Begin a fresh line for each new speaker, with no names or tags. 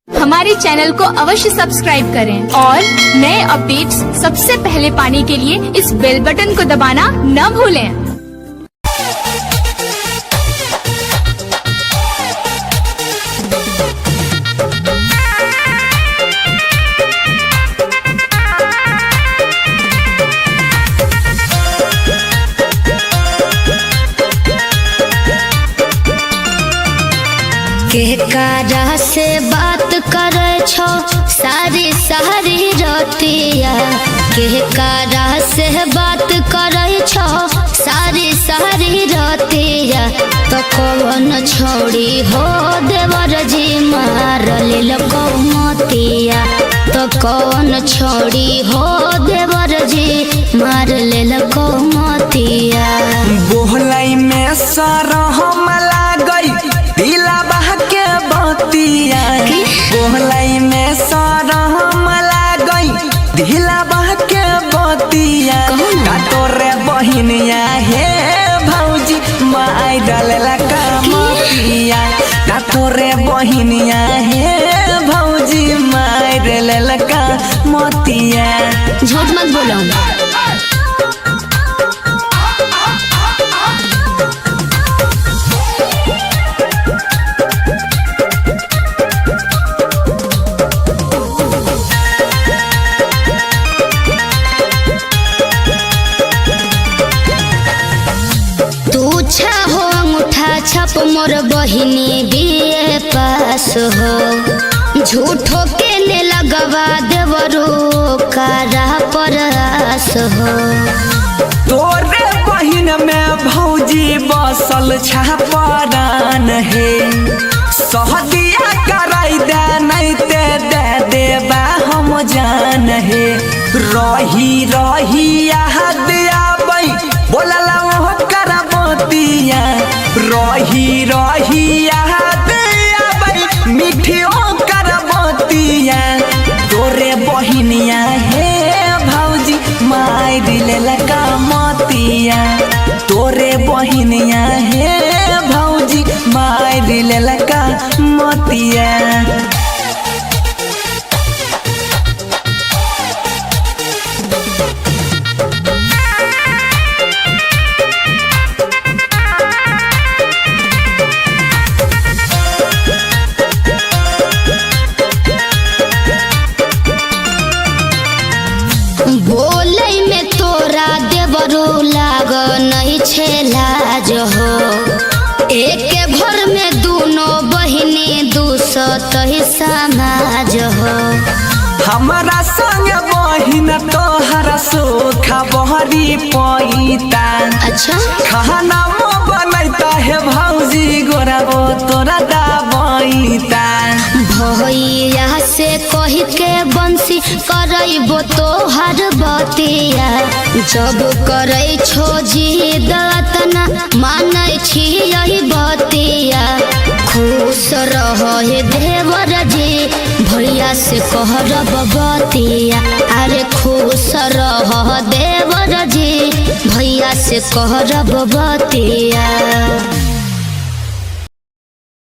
हमारे चैनल को अवश्य सब्सक्राइब करें और नए अपडेट्स सबसे पहले पाने के लिए इस बेल बटन को दबाना न भूलें।
केकरा से बात करे छो सारी सारी रतिया, केकरा से बात करे छो सारी सारी रतिया। तो कौन छोड़ी हो देवर जी मार लेलको मोतिया, तो कौन छोड़ी हो देवर जी मार लेलको मोतिया।
बोहलाई में सरहम लागई दिला बह के बतिया, बोहलाई में सरहम लागई दिला बह के बतिया। का तोरे बहिनिया हे भौजी माई डालेला का मोतिया, का तोरे बहिनिया हे भौजी माई डालेला का मोतिया।
झूठ मत बोलो। छप मोर बहिनी बीए पास हो, झूठो के ने लगवा देवरो कारा परस हो।
तोरे बहिन में भौजी बसल छापरान है, सहदिया कराई दे नहीं ते दे देबा हम जान है। रही रही याद आबै बोलला ओह करा बतिया, रही रही याद आबै मीठी ओ करा बतिया। तोरे बहिनिया हे भौजी माई दिलेला का मोतिया, तोरे बहिनिया हे भौजी माई दिलेला का मोतिया।
बोले में तोरा देवरू लाग नहीं छे लाज हो, एक घर में दोनों बहिनी दूसत ही समाज हो।
हमारा संग बहिन तोहरा सोखा बहरी पैता।
अच्छा
खाना वो बनैता है भौजी गोरा वो तोरा दाबैता।
भैया से कही के बंसी करैबो तोहर बतिया, जब करे छो जिद तना मानै छी यही बतिया। खुश रहे देवर जी भैया से कहरब बतिया, अरे खुश रह देवर जी भैया से कहरब बतिया।